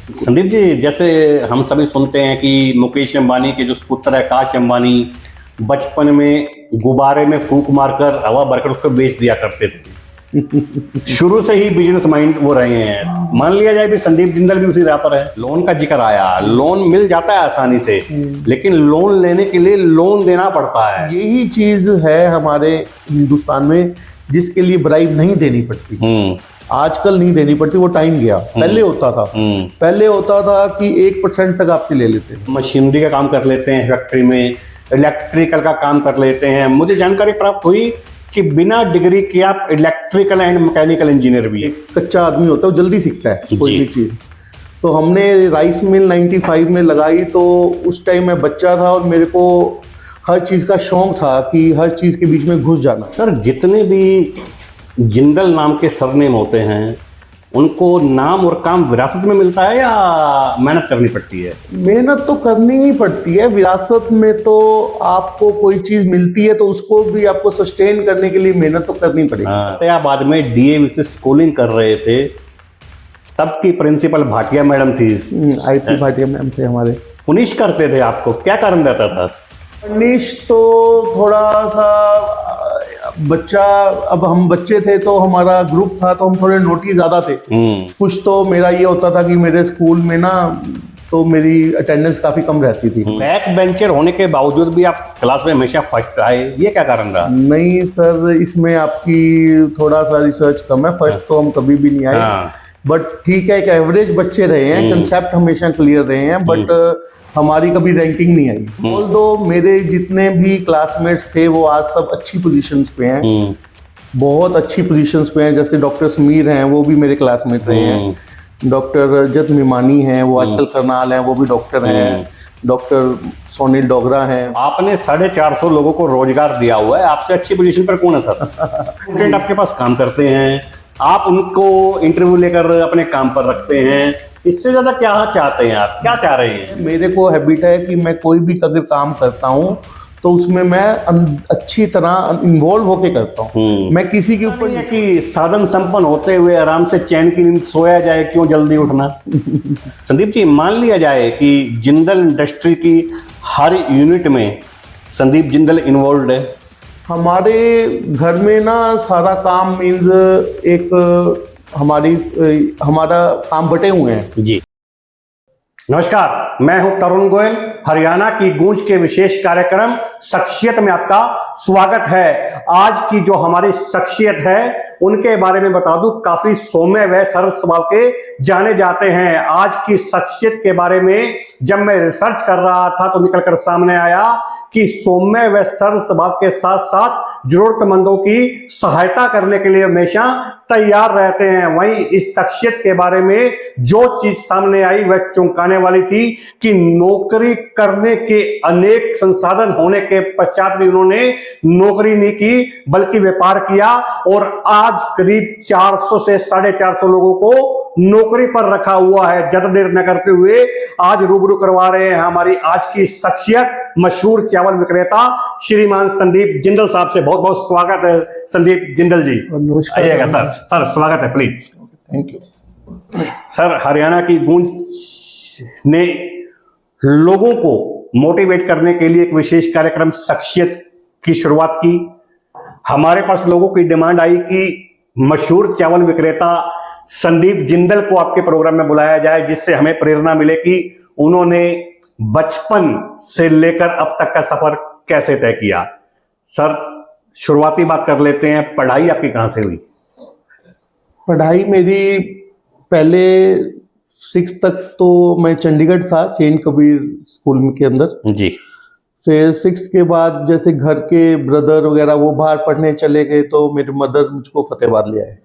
संदीप जी, जैसे हम सभी सुनते हैं कि मुकेश अंबानी के जो पुत्र है आकाश अंबानी बचपन में गुब्बारे में फूंक मारकर हवा भरकर उसको बेच दिया करते थे। शुरू से ही बिजनेस माइंड वो रहे हैं। मान लिया जाए भी संदीप जिंदल भी उसी राह पर है। लोन का जिक्र आया, लोन मिल जाता है आसानी से, लेकिन लोन लेने के लिए लोन देना पड़ता है। यही चीज है हमारे हिंदुस्तान में जिसके लिए ब्राइब नहीं देनी पड़ती। आजकल नहीं देनी पड़ती, वो टाइम गया। पहले होता था कि 1% तक आपसे ले लेते हैं। मशीनरी का काम कर लेते हैं, फैक्ट्री में इलेक्ट्रिकल का काम कर लेते हैं। मुझे जानकारी प्राप्त हुई कि बिना डिग्री के आप इलेक्ट्रिकल एंड मैकेनिकल इंजीनियर भी। एक कच्चा आदमी होता है, वो जल्दी सीखता है कोई भी चीज़। तो हमने राइस मिल 95 में लगाई, तो उस टाइम मैं बच्चा था और मेरे को हर चीज़ का शौक था कि हर चीज़ के बीच में घुस जाना। सर, जितने भी जिंदल नाम के सरनेम होते हैं उनको नाम और काम विरासत में मिलता है या मेहनत करनी पड़ती है? मेहनत तो करनी ही पड़ती है। विरासत में तो आपको कोई चीज मिलती है तो उसको भी आपको सस्टेन करने के लिए मेहनत तो करनी पड़ेगी। फतेहाबाद में डीएवी से स्कूलिंग कर रहे थे, तब की प्रिंसिपल भाटिया मैडम थी। आईपी भाटिया मैम थे हमारे। पुनिश करते थे आपको, क्या कारण रहता था? पुनिश तो थोड़ा सा बच्चा, अब हम बच्चे थे तो हमारा ग्रुप था तो हम थोड़े नोटी ज्यादा थे। कुछ तो मेरा ये होता था कि मेरे स्कूल में ना तो मेरी अटेंडेंस काफी कम रहती थी। बैक बेंचर होने के बावजूद भी आप क्लास में हमेशा फर्स्ट आए, ये क्या कारण रहा? नहीं सर, इसमें आपकी थोड़ा सा रिसर्च कम है। फर्स्ट तो हम कभी भी नहीं आए, बट ठीक है, एक एवरेज बच्चे रहे हैं। कंसेप्ट हमेशा क्लियर रहे हैं, बट हमारी कभी रैंकिंग नहीं आई। ऑल्दो मेरे जितने भी क्लासमेट्स थे वो आज सब अच्छी पोजीशंस पे हैं, बहुत अच्छी पोजीशंस पे हैं। जैसे डॉक्टर समीर हैं, वो भी मेरे क्लासमेट रहे हैं। डॉक्टर रजत मिमानी हैं, वो आजकल करनाल हैं, वो भी डॉक्टर हैं। डॉक्टर सोनील डोगरा हैं। आपने 450 लोगों को रोजगार दिया हुआ है, आपसे अच्छी पोजीशन पर कौन है सर? स्टूडेंट आपके पास काम करते हैं, आप उनको इंटरव्यू लेकर अपने काम पर रखते हैं, इससे ज्यादा क्या चाहते हैं आप? क्या चाह रहे हैं? मेरे को हैबिट है कि मैं कोई भी अगर काम करता हूँ तो उसमें मैं अच्छी तरह इन्वॉल्व होके करता हूँ। मैं किसी के ऊपर नहीं कि साधन संपन्न होते हुए आराम से चैन की नींद सोया जाए, क्यों जल्दी उठना? संदीप जी, मान लिया जाए कि जिंदल इंडस्ट्री की हर यूनिट में संदीप जिंदल इन्वॉल्व है। हमारे घर में ना सारा काम मीन्स एक हमारा काम बटे हुए हैं। जी नमस्कार, मैं हूं तरुण गोयल। हरियाणा की गूंज के विशेष कार्यक्रम शख्सियत में आपका स्वागत है। आज की जो हमारी शख्सियत है उनके बारे में बता दूं, काफी सौम्य व सरल स्वभाव के जाने जाते हैं। आज की शख्सियत के बारे में जब मैं रिसर्च कर रहा था तो निकलकर सामने आया कि सौम्य व सरल स्वभाव के साथ साथ जरूरतमंदों की सहायता करने के लिए हमेशा तैयार रहते हैं। वहीं इस शख्सियत के बारे में जो चीज सामने आई वह चौंकाने वाली थी कि नौकरी करने के अनेक संसाधन होने के पश्चात भी उन्होंने नौकरी नहीं की बल्कि व्यापार किया, और आज करीब 400 से 450 लोगों को नौकरी पर रखा हुआ है। ज्यादा देर न करते हुए आज रूबरू करवा रहे हैं हमारी आज की शख्सियत, मशहूर चावल विक्रेता श्रीमान संदीप जिंदल साहब से। बहुत बहुत स्वागत है संदीप जिंदल जी। आइएगा सर। सर स्वागत है, please. Thank you sir. Haryana की गूंज ने लोगों को मोटिवेट करने के लिए एक विशेष कार्यक्रम शख्सियत की शुरुआत की। हमारे पास लोगों की डिमांड आई कि मशहूर चावल विक्रेता संदीप जिंदल को आपके प्रोग्राम में बुलाया जाए, जिससे हमें प्रेरणा मिले कि उन्होंने बचपन से लेकर अब तक का सफर कैसे तय किया। सर, शुरुआती बात कर लेते हैं, पढ़ाई आपकी कहां से हुई? पढ़ाई मेरी पहले 6 तक तो मैं चंडीगढ़ था, सेंट कबीर स्कूल के अंदर जी। फिर 6 के बाद जैसे घर के ब्रदर वगैरह वो बाहर पढ़ने चले गए तो मेरे मदर मुझको फतेहाबाद ले आए।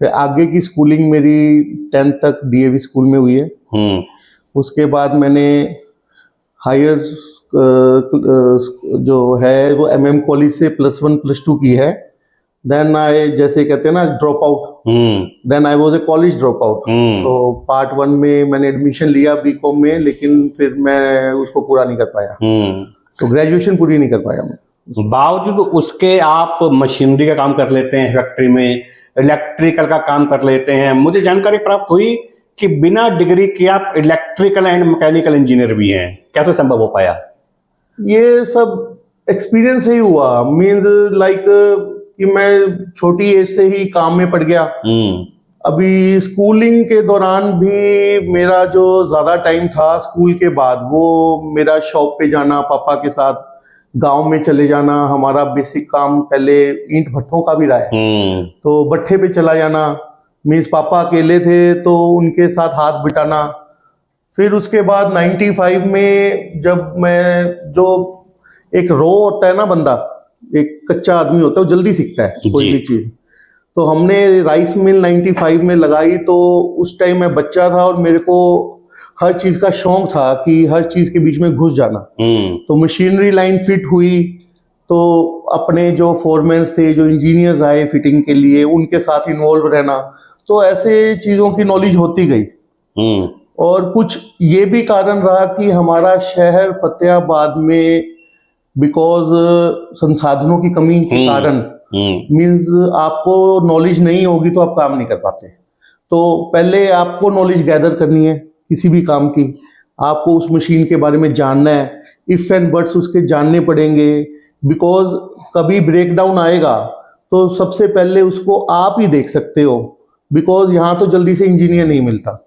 फिर आगे की स्कूलिंग मेरी 10th तक डीएवी स्कूल में हुई है। उसके बाद मैंने हायर जो है वो एमएम कॉलेज से +1 +2 की है। देन आई, जैसे कहते हैं ना, drop out. Then I was a college drop out. तो पार्ट 1 में मैंने एडमिशन लिया बीकॉम में, लेकिन फिर मैं उसको पूरा नहीं कर पाया। तो ग्रेजुएशन पूरी नहीं कर पाया मैं। बावजूद उसके आप मशीनरी का काम कर लेते हैं, फैक्ट्री में इलेक्ट्रिकल का काम कर लेते हैं। मुझे जानकारी प्राप्त हुई कि बिना डिग्री के आप इलेक्ट्रिकल एंड मैकेनिकल इंजीनियर भी हैं, कैसे संभव हो पाया? ये सब एक्सपीरियंस से ही हुआ। मीन्स लाइक कि मैं छोटी एज से ही काम में पड़ गया। अभी स्कूलिंग के दौरान भी मेरा जो ज्यादा टाइम था स्कूल के बाद, वो मेरा शॉप पे जाना, पापा के साथ गांव में चले जाना। हमारा बेसिक काम पहले ईंट भट्ठों का भी रहा है, तो भट्ठे पे चला जाना। मीन्स पापा अकेले थे तो उनके साथ हाथ बिटाना। फिर उसके बाद 95 में जब मैं, जो एक रो होता है ना बंदा, एक कच्चा आदमी होता है, वो जल्दी सीखता है कोई भी चीज। तो हमने राइस मिल 95 में लगाई। तो उस टाइम मैं बच्चा था और मेरे को हर चीज का शौक था कि हर चीज के बीच में घुस जाना। तो मशीनरी लाइन फिट हुई, तो अपने जो फोरमैन थे, जो इंजीनियर्स आए फिटिंग के लिए, उनके साथ इन्वॉल्व रहना। तो ऐसे चीजों की नॉलेज होती गई। और कुछ ये भी कारण रहा कि हमारा शहर फतेहाबाद में, बिकॉज संसाधनों की कमी के कारण, मीन्स आपको नॉलेज नहीं होगी तो आप काम नहीं कर पाते। तो पहले आपको नॉलेज गैदर करनी है किसी भी काम की, आपको उस मशीन के बारे में जानना है, इफ एंड बट्स उसके जानने पड़ेंगे। बिकॉज कभी ब्रेकडाउन आएगा तो सबसे पहले उसको आप ही देख सकते हो, बिकॉज यहाँ तो जल्दी से इंजीनियर नहीं मिलता।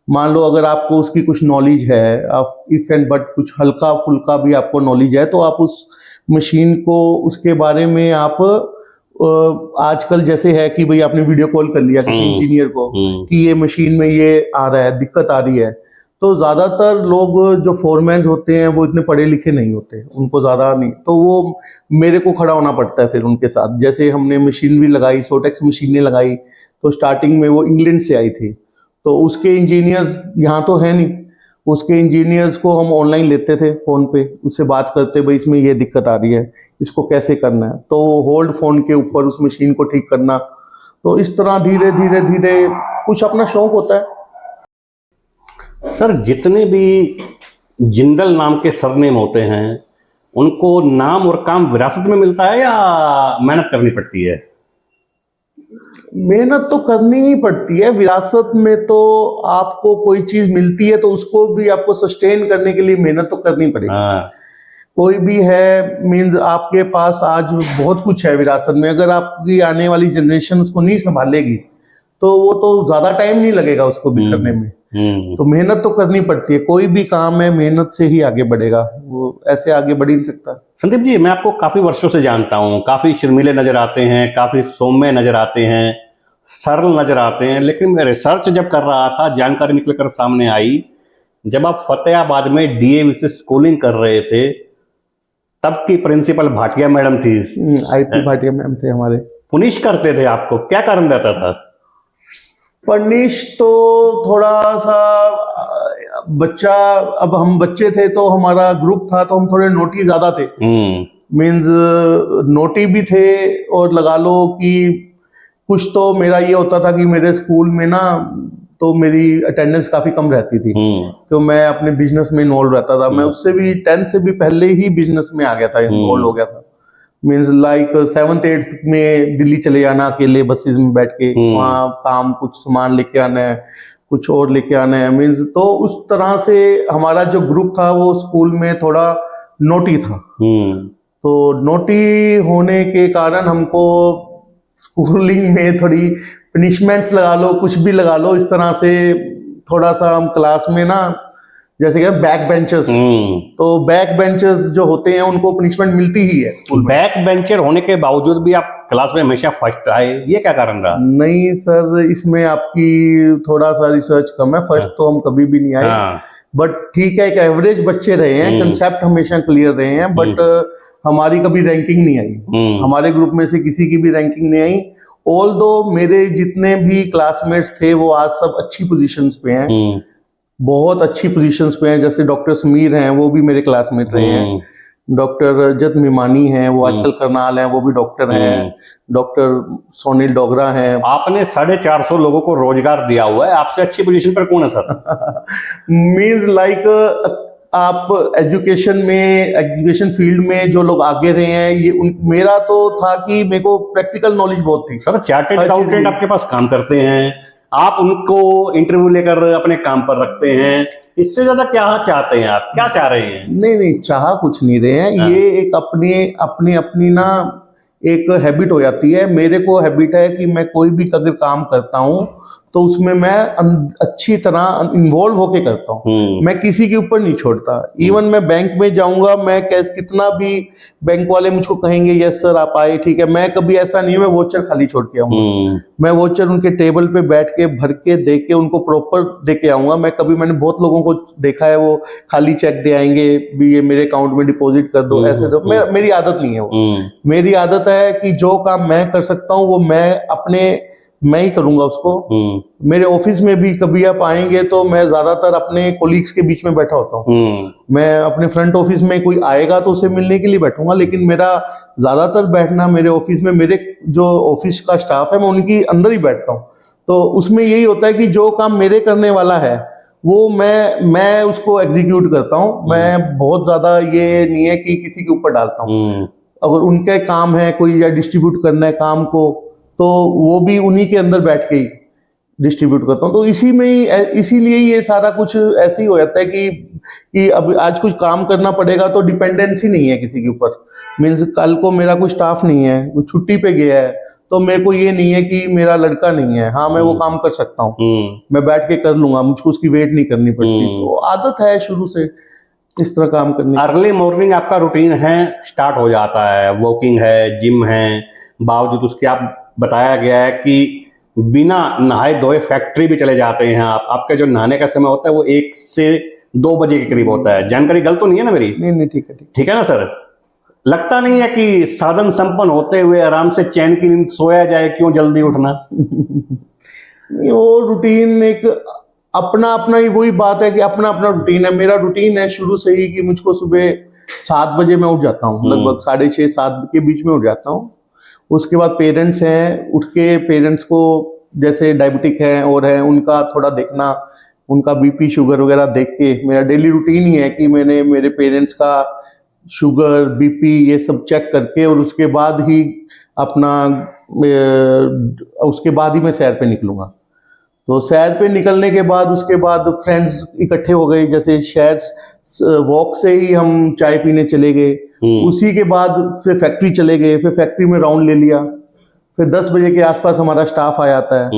मान लो अगर आपको उसकी कुछ नॉलेज है, आप इफ एंड बट कुछ हल्का फुल्का भी आपको नॉलेज है, तो आप उस मशीन को, उसके बारे में आप आजकल जैसे है कि भाई आपने वीडियो कॉल कर लिया किसी इंजीनियर को कि ये मशीन में ये आ रहा है, दिक्कत आ रही है। तो ज्यादातर लोग जो फोरमैन होते हैं वो इतने पढ़े लिखे नहीं होते, उनको ज्यादा नहीं, तो वो मेरे को खड़ा होना पड़ता है फिर उनके साथ। जैसे हमने मशीनरी लगाई, सोटेक्स मशीनें लगाई, तो स्टार्टिंग में वो इंग्लैंड से आई थी, तो उसके इंजीनियर्स यहाँ तो है नहीं, उसके इंजीनियर्स को हम ऑनलाइन लेते थे, फोन पे उससे बात करते, भाई इसमें ये दिक्कत आ रही है, इसको कैसे करना है, तो होल्ड फोन के ऊपर उस मशीन को ठीक करना। तो इस तरह धीरे धीरे धीरे कुछ अपना शौक होता है। सर, जितने भी जिंदल नाम के सरनेम होते हैं, उनको नाम और काम विरासत में मिलता है या मेहनत करनी पड़ती है? मेहनत तो करनी ही पड़ती है। विरासत में तो आपको कोई चीज मिलती है तो उसको भी आपको सस्टेन करने के लिए मेहनत तो करनी पड़ेगी। कोई भी है, मीन्स आपके पास आज बहुत कुछ है विरासत में, अगर आपकी आने वाली जनरेशन उसको नहीं संभालेगी तो वो तो ज्यादा टाइम नहीं लगेगा उसको भी करने में। तो मेहनत तो करनी पड़ती है, कोई भी काम है मेहनत से ही आगे बढ़ेगा, वो ऐसे आगे बढ़ ही नहीं सकता। संदीप जी, मैं आपको काफी वर्षों से जानता हूँ, काफी शर्मीले नजर आते हैं, काफी सौम्य नजर आते हैं, सरल नजर आते हैं, लेकिन मैं रिसर्च जब कर रहा था, जानकारी निकलकर सामने आई, जब आप फतेहाबाद में डीएवी से स्कूलिंग कर रहे थे, तब की प्रिंसिपल भाटिया मैडम थी। आईपी भाटिया मैम थे हमारे। पुनिश करते थे आपको, क्या कारण रहता था? पनिश तो थोड़ा सा बच्चा, अब हम बच्चे थे तो हमारा ग्रुप था तो हम थोड़े नोटी ज्यादा थे। मीन्स नोटी भी थे, और लगा लो कि कुछ तो मेरा ये होता था कि मेरे स्कूल में ना तो मेरी अटेंडेंस काफी कम रहती थी, तो मैं अपने बिजनेस में इन्वॉल्व रहता था। मैं उससे भी 10th से भी पहले ही बिजनेस में आ गया था, इन्वॉल्व हो गया था। मीन्स लाइक 7th 8th में दिल्ली चले जाना अकेले बसेस में बैठ के, वहाँ काम, कुछ सामान लेके आना है, कुछ और लेके आना है। मीन्स तो उस तरह से हमारा जो ग्रुप था वो स्कूल में थोड़ा नोटी था। तो नोटी होने के कारण हमको स्कूलिंग में थोड़ी पनिशमेंट्स लगा लो, कुछ भी लगा लो, इस तरह से थोड़ा सा हम क्लास में ना, जैसे कि बैक बेंचर्स, तो बैक बेंचर्स जो होते हैं उनको पनिशमेंट मिलती ही है स्कूल में। बैक बेंचर होने के बावजूद भी आप क्लास में हमेशा फर्स्ट आए, ये क्या कारण रहा? नहीं सर, इसमें आपकी थोड़ा सा रिसर्च कम है। फर्स्ट तो हम कभी भी नहीं आए, बट ठीक है, एक एवरेज बच्चे रहे हैं, कंसेप्ट हमेशा क्लियर रहे हैं, बट हमारी कभी रैंकिंग नहीं आई, हमारे ग्रुप में से किसी की भी रैंकिंग नहीं आई। ऑल दो मेरे जितने भी क्लासमेट्स थे वो आज सब अच्छी पोजीशंस पे हैं, बहुत अच्छी पोजीशंस पे हैं। जैसे डॉक्टर समीर हैं, वो भी मेरे क्लासमेट रहे हैं। डॉक्टर रजत मिमानी हैं, वो आजकल करनाल हैं, वो भी डॉक्टर हैं। डॉक्टर सोनील डोगरा हैं। आपने 450 लोगों को रोजगार दिया हुआ है, आपसे अच्छी पोजीशन पर कौन है सर? मीन्स लाइक आप एजुकेशन में, एजुकेशन फील्ड में जो लोग आगे रहे हैं, ये मेरा तो था कि मेरे को प्रैक्टिकल नॉलेज बहुत थी। सर, चार्टेड अकाउंटेंट आपके पास काम करते हैं, आप उनको इंटरव्यू लेकर अपने काम पर रखते हैं, इससे ज्यादा क्या चाहते हैं आप, क्या चाह रहे हैं? नहीं, चाह कुछ नहीं रहे हैं। हाँ। ये एक अपनी ना एक हैबिट हो जाती है। मेरे को हैबिट है कि मैं कोई भी अगर काम करता हूँ तो उसमें मैं अच्छी तरह इन्वॉल्व होके करता हूँ। मैं किसी के ऊपर नहीं छोड़ता। इवन मैं बैंक में जाऊंगा, मैं कितना भी बैंक वाले मुझको कहेंगे यस सर आप आए, ठीक है, मैं कभी ऐसा नहीं है मैं वोचर खाली छोड़ के आऊंगा। मैं वोचर उनके टेबल पे बैठ के भर के दे के उनको प्रॉपर दे के आऊंगा। मैंने बहुत लोगों को देखा है वो खाली चेक दे आएंगे भी ये मेरे अकाउंट में डिपॉजिट कर दो, ऐसे दो। मेरी आदत नहीं है वो। मेरी आदत है कि जो काम मैं कर सकता हूँ वो मैं ही करूंगा उसको। मेरे ऑफिस में भी कभी आप आएंगे तो मैं ज्यादातर अपने कोलीग्स के बीच में बैठा होता हूँ। मैं अपने फ्रंट ऑफिस में कोई आएगा तो उसे मिलने के लिए बैठूंगा, लेकिन मेरा ज्यादातर बैठना मेरे ऑफिस में, मेरे जो ऑफिस का स्टाफ है मैं उनकी अंदर ही बैठता हूँ। तो उसमें यही होता है कि जो काम मेरे करने वाला है वो मैं उसको एग्जीक्यूट करता हूँ। मैं बहुत ज्यादा ये नहीं है कि किसी के ऊपर डालता हूँ। अगर उनके काम है कोई या डिस्ट्रीब्यूट करना है काम को, तो वो भी उन्हीं के अंदर बैठ के ही डिस्ट्रीब्यूट करता हूँ। तो इसीलिए ये सारा कुछ ऐसे ही हो जाता है कि अब आज कुछ काम करना पड़ेगा तो डिपेंडेंसी नहीं है किसी के ऊपर। मीन्स कल को मेरा कोई स्टाफ नहीं है, वो छुट्टी पे गया है, तो मेरे को ये नहीं है कि मेरा लड़का नहीं है, हाँ मैं वो काम कर सकता हूँ, मैं बैठ के कर लूंगा, मुझको उसकी वेट नहीं करनी पड़ती। तो आदत है शुरू से इस तरह काम करने। अर्ली मॉर्निंग आपका रूटीन है, स्टार्ट हो जाता है, वॉकिंग है, जिम है, बावजूद उसके आप बताया गया है कि बिना नहाए धोए फैक्ट्री भी चले जाते हैं आप। आपके जो नहाने का समय होता है वो 1 से 2 बजे के करीब होता है। जानकारी गलत तो नहीं है ना मेरी? नहीं, ठीक है, ठीक है ना सर? लगता नहीं है कि साधन संपन्न होते हुए आराम से चैन की नींद सोया जाए, क्यों जल्दी उठना? वो रूटीन एक अपना ही वही बात है कि अपना रूटीन है। मेरा रूटीन है शुरू से ही कि मुझको सुबह 7 बजे मैं उठ जाता हूँ, लगभग 6:30-7 के बीच में उठ जाता हूँ। उसके बाद पेरेंट्स हैं, उठ के पेरेंट्स को जैसे डायबिटिक हैं और हैं उनका थोड़ा देखना, उनका बीपी शुगर वगैरह देख के मेरा डेली रूटीन ही है कि मैंने मेरे पेरेंट्स का शुगर बीपी ये सब चेक करके और उसके बाद ही मैं सैर पे निकलूंगा। तो सैर पे निकलने के बाद उसके बाद फ्रेंड्स इकट्ठे हो गए, जैसे शहर वॉक से ही हम चाय पीने चले गए, उसी के बाद फिर फैक्ट्री चले गए, फिर फैक्ट्री में राउंड ले लिया, फिर 10 बजे के आसपास हमारा स्टाफ आ जाता है,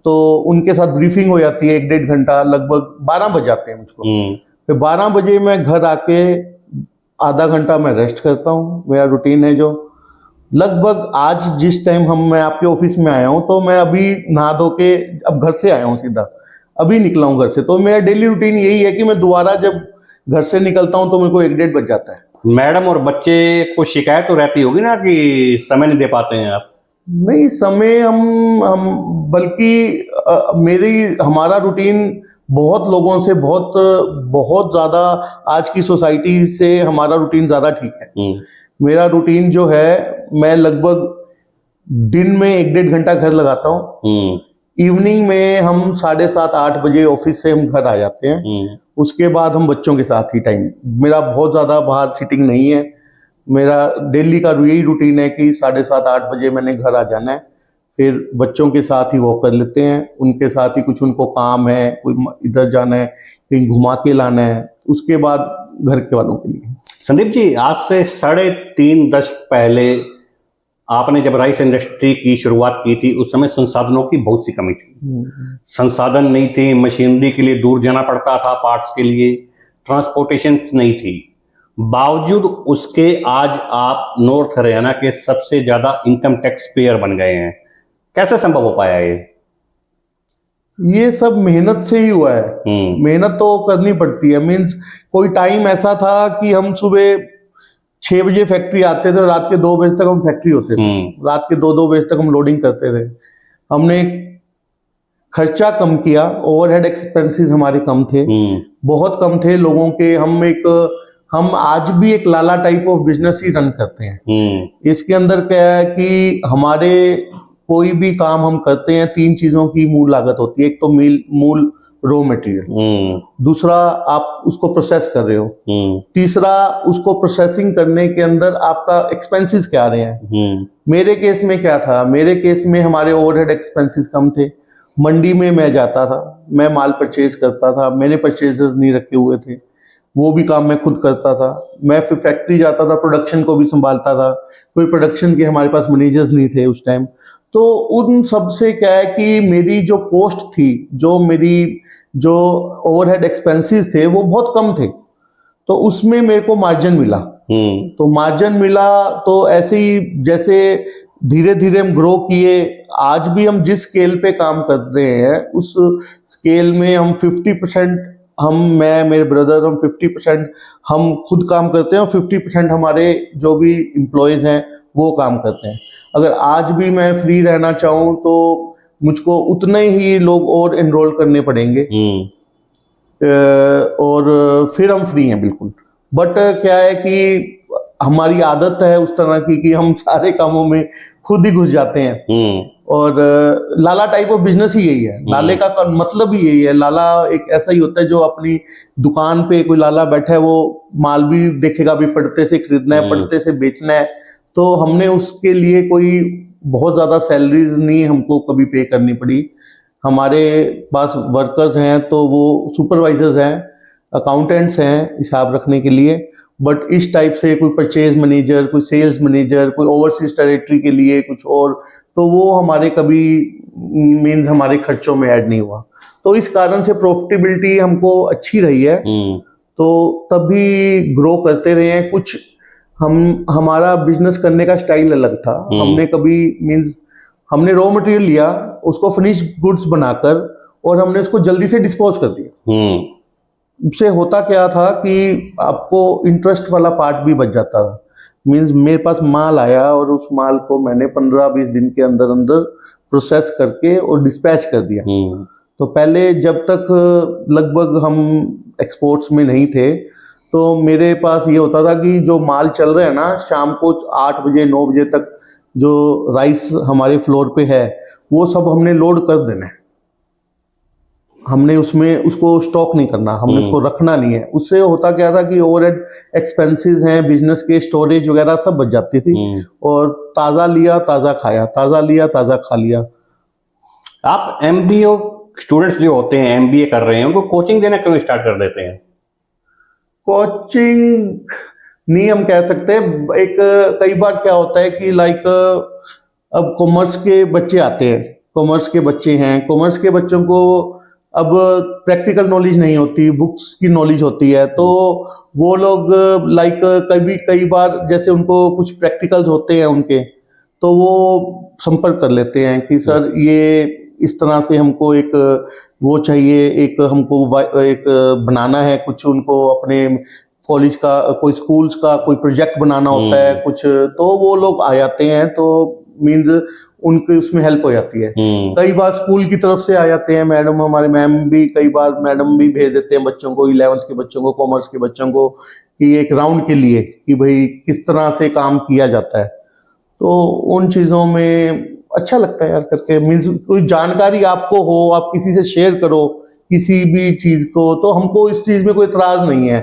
तो उनके साथ ब्रीफिंग हो जाती है 1-1.5 घंटा, लगभग 12 बज जाते हैं मुझको। फिर 12 बजे मैं घर आके आधा घंटा मैं रेस्ट करता हूँ। मेरा रूटीन है जो लगभग आज जिस टाइम मैं आपके ऑफिस में आया हूँ तो मैं अभी नहा धो के अब घर से आया हूँ, सीधा अभी निकला हूँ घर से। तो मेरा डेली रूटीन यही है कि मैं दोबारा जब घर से निकलता हूँ तो मेरे को 1-1.5 बज जाता है। मैडम और बच्चे को शिकायत तो रहती होगी ना कि समय नहीं दे पाते हैं आप? नहीं, समय हम बल्कि हमारा रूटीन बहुत लोगों से बहुत ज्यादा, आज की सोसाइटी से हमारा रूटीन ज्यादा ठीक है। मेरा रूटीन जो है, मैं लगभग दिन में 1-1.5 घंटा घर लगाता हूँ। इवनिंग में हम 7:30-8 बजे ऑफिस से हम घर आ जाते हैं। उसके बाद हम बच्चों के साथ ही टाइम, मेरा बहुत ज्यादा बाहर सिटिंग नहीं है। मेरा डेली का यही रूटीन है कि 7:30-8 बजे मैंने घर आ जाना है, फिर बच्चों के साथ ही वॉक कर लेते हैं, उनके साथ ही कुछ उनको काम है, कोई इधर जाना है, कहीं घुमा के लाना है, उसके बाद घर के वालों के लिए। संदीप जी, आज से 3.5 दशक पहले आपने जब राइस इंडस्ट्री की शुरुआत की थी, उस समय संसाधनों की बहुत सी कमी थी। संसाधन नहीं थी, मशीनरी के लिए दूर जाना पड़ता था, पार्ट्स के लिए ट्रांसपोर्टेशन नहीं थी। बावजूद उसके आज आप नॉर्थ हरियाणा के सबसे ज्यादा इनकम टैक्स पेयर बन गए हैं। कैसे संभव हो पाया ये सब मेहनत से ही हुआ है। मेहनत तो करनी पड़ती है। मीन्स कोई टाइम ऐसा था कि हम सुबह 6 बजे फैक्ट्री आते थे, रात के 2 बजे तक हम फैक्ट्री होते थे, रात के 2-2 बजे तक हम लोडिंग करते थे। हमने खर्चा कम किया, ओवरहेड एक्सपेंसेस हमारे कम थे, बहुत कम थे लोगों के। हम आज भी एक लाला टाइप ऑफ बिजनेस ही रन करते हैं। इसके अंदर क्या है कि हमारे कोई भी काम हम करते हैं, 3 चीजों की मूल लागत होती है। एक तो मूल रॉ मटेरियल, दूसरा आप उसको प्रोसेस कर रहे हो, तीसरा उसको प्रोसेसिंग करने के अंदर आपका एक्सपेंसेस क्या आ रहे हैं। मेरे केस में क्या था, मेरे केस में हमारे ओवरहेड एक्सपेंसेस कम थे, मंडी में मैं जाता था, मैं माल परचेज करता था, मैंने परचेजर्स नहीं रखे हुए थे, वो भी काम मैं खुद करता था। मैं फिर फैक्ट्री जाता था, प्रोडक्शन को भी संभालता था, कोई प्रोडक्शन के हमारे पास मैनेजर्स नहीं थे उस टाइम। तो उन सब से क्या है कि मेरी जो कॉस्ट थी, जो ओवरहेड एक्सपेंसेस थे वो बहुत कम थे, तो उसमें मेरे को मार्जिन मिला। तो मार्जिन मिला तो ऐसे ही जैसे धीरे धीरे हम ग्रो किए। आज भी हम जिस स्केल पे काम कर रहे हैं उस स्केल में हम 50% मैं मेरे ब्रदर हम 50% हम खुद काम करते हैं और 50% हमारे जो भी एम्प्लॉयज हैं वो काम करते हैं। अगर आज भी मैं फ्री रहना चाहूँ तो मुझको उतने ही लोग और एनरोल करने पड़ेंगे और फिर हम फ्री हैं बिल्कुल। बट क्या है कि हमारी आदत है उस तरह की कि हम सारे कामों में खुद ही घुस जाते हैं। और लाला टाइप ऑफ बिजनेस ही यही है। लाले का मतलब ही यही है। लाला एक ऐसा ही होता है जो अपनी दुकान पे कोई लाला बैठा है, वो माल भी देखेगा, भी पड़ते से खरीदना है, पड़ते से बेचना है। तो हमने उसके लिए कोई बहुत ज़्यादा सैलरीज नहीं हमको कभी पे करनी पड़ी। हमारे पास वर्कर्स हैं तो वो सुपरवाइजर्स हैं, अकाउंटेंट्स हैं हिसाब रखने के लिए। बट इस टाइप से कोई परचेज मैनेजर, कोई सेल्स मैनेजर, कोई ओवरसीज टेरिटरी के लिए कुछ और, तो वो हमारे कभी मीन्स हमारे खर्चों में ऐड नहीं हुआ। तो इस कारण से प्रॉफिटेबिलिटी हमको अच्छी रही है। तो तभी ग्रो करते रहे हैं। कुछ हमारा बिजनेस करने का स्टाइल अलग था। हमने कभी मीन्स हमने रॉ मटेरियल लिया, उसको फिनिश्ड गुड्स बनाकर और हमने उसको जल्दी से डिस्पोज कर दिया। उससे होता क्या था कि आपको इंटरेस्ट वाला पार्ट भी बच जाता था। मीन्स मेरे पास माल आया और उस माल को मैंने 15-20 दिन के अंदर अंदर प्रोसेस करके और डिस्पैच कर दिया। तो पहले जब तक लगभग हम एक्सपोर्ट्स में नहीं थे तो मेरे पास ये होता था कि जो माल चल रहा है ना, शाम को 8 बजे 9 बजे तक जो राइस हमारे फ्लोर पे है वो सब हमने लोड कर देना है। हमने उसमें उसको स्टॉक नहीं करना, हमने उसको रखना नहीं है। उससे होता क्या था कि ओवरहेड एक्सपेंसेस हैं, बिजनेस के स्टोरेज वगैरह सब बच जाती थी। और ताज़ा लिया ताज़ा खाया, ताज़ा लिया ताज़ा खा लिया। आप MBA स्टूडेंट्स जो होते हैं, MBA कर रहे हैं, उनको कोचिंग देना क्यों स्टार्ट कर देते हैं? कोचिंग नहीं हम कह सकते। एक कई बार क्या होता है कि लाइक अब कॉमर्स के बच्चे आते हैं, कॉमर्स के बच्चे हैं, कॉमर्स के बच्चों को अब प्रैक्टिकल नॉलेज नहीं होती, बुक्स की नॉलेज होती है। तो वो लोग लाइक कई बार जैसे उनको कुछ प्रैक्टिकल्स होते हैं उनके, तो वो संपर्क कर लेते हैं कि सर ये इस तरह से हमको एक वो चाहिए, एक हमको एक बनाना है कुछ, उनको अपने कॉलेज का कोई स्कूल्स का कोई प्रोजेक्ट बनाना होता है कुछ, तो वो लोग आ जाते हैं। तो मीन्स उनकी उसमें हेल्प हो जाती है। कई बार स्कूल की तरफ से आ जाते हैं मैडम, हमारे मैम भी कई बार मैडम भी भेज देते हैं बच्चों को, 11th के बच्चों को, कॉमर्स के बच्चों को, कि एक राउंड के लिए कि भाई किस तरह से काम किया जाता है। तो उन चीज़ों में अच्छा लगता है यार करके। मीन्स कोई जानकारी आपको हो, आप किसी से शेयर करो किसी भी चीज़ को, तो हमको इस चीज़ में कोई इतराज़ नहीं है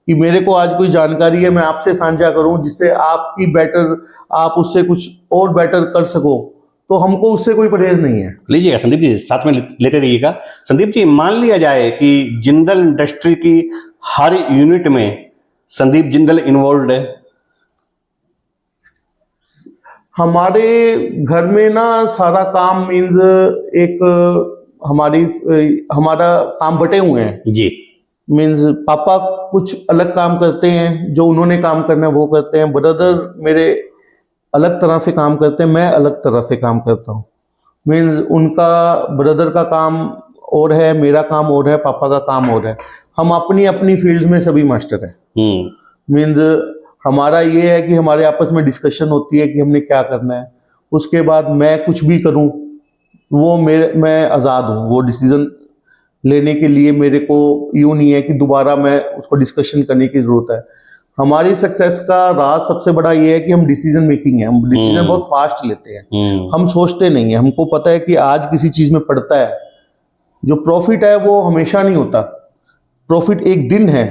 कि मेरे को आज कोई जानकारी है मैं आपसे साझा करूं जिससे आपकी बेटर, आप उससे कुछ और बेटर कर सको, तो हमको उससे कोई परहेज नहीं है। लीजिएगा संदीप जी, साथ में लेते रहिएगा। संदीप जी, मान लिया जाए कि जिंदल इंडस्ट्री की हर यूनिट में संदीप जिंदल इन्वॉल्व है। हमारे घर में ना सारा काम मीन्स एक हमारा काम बटे हुए हैं जी। मीन्स पापा कुछ अलग काम करते हैं, जो उन्होंने काम करना है वो करते हैं। ब्रदर मेरे अलग तरह से काम करते हैं, मैं अलग तरह से काम करता हूँ। मीन्स उनका ब्रदर का काम और है, मेरा काम और है, पापा का काम और है। हम अपनी अपनी फील्ड में सभी मास्टर हैं। मीन्स हमारा ये है कि हमारे आपस में डिस्कशन होती है कि हमने क्या करना है। उसके बाद मैं कुछ भी करूँ वो मैं आज़ाद हूँ, वो डिसीजन लेने के लिए मेरे को यूँ नहीं है कि दोबारा मैं उसको डिस्कशन करने की ज़रूरत है। हमारी सक्सेस का राज सबसे बड़ा ये है कि हम डिसीजन मेकिंग है, हम डिसीजन बहुत फास्ट लेते हैं। हम सोचते नहीं है। हमको पता है कि आज किसी चीज़ में पड़ता है, जो प्रॉफिट है वो हमेशा नहीं होता, प्रॉफिट एक दिन है,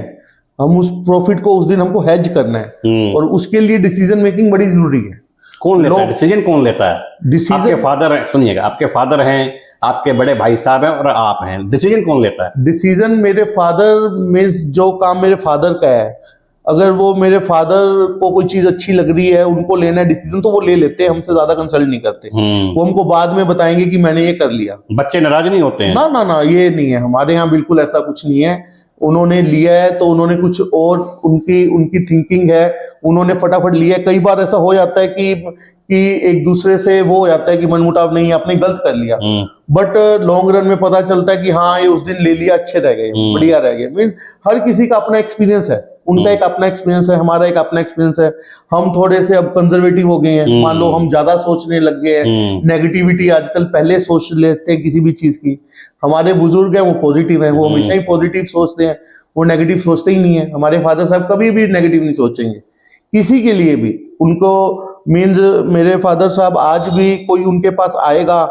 हम उस प्रॉफिट को उस दिन हमको हेज करना है और उसके लिए डिसीजन मेकिंग बड़ी जरूरी है। कौन लेता है डिसीजन? कौन लेता है? डिसीजन आपके फादर, सुनिएगा, आपके फादर हैं, आपके बड़े भाई साहब हैं और आप हैं, डिसीजन कौन लेता है? डिसीजन मेरे फादर, मीन्स जो काम मेरे फादर का है, अगर वो मेरे फादर को कोई चीज अच्छी लग रही है, उनको लेना है डिसीजन, तो वो ले लेते हैं, हमसे ज्यादा कंसल्ट नहीं करते। वो हमको बाद में बताएंगे कि मैंने ये कर लिया। बच्चे नाराज नहीं होते हैं? ना ना ना, ये नहीं है हमारे यहाँ, बिल्कुल ऐसा कुछ नहीं है। उन्होंने लिया है तो उन्होंने कुछ और, उनकी उनकी थिंकिंग है, उन्होंने फटाफट लिया है। कई बार ऐसा हो जाता है कि एक दूसरे से वो हो जाता है कि मनमुटाव, नहीं आपने गलत कर लिया, बट लॉन्ग रन में पता चलता है कि हाँ ये उस दिन ले लिया, अच्छे रह गए, बढ़िया रह गए। मीन हर किसी का अपना एक्सपीरियंस है, उनका एक अपना एक्सपीरियंस है, हमारा एक अपना एक्सपीरियंस है। हम थोड़े से अब कंजर्वेटिव हो गए हैं, मान लो हम ज्यादा सोचने लग गए हैं, नेगेटिविटी आजकल, पहले सोच लेते हैं किसी भी चीज की। हमारे बुजुर्ग हैं वो पॉजिटिव हैं, वो हमेशा ही पॉजिटिव सोचते हैं, वो नेगेटिव सोचते ही नहीं है। हमारे फादर साहब कभी भी नेगेटिव नहीं सोचेंगे किसी के लिए भी। उनको मीन्स मेरे फादर साहब आज भी कोई उनके पास आएगा,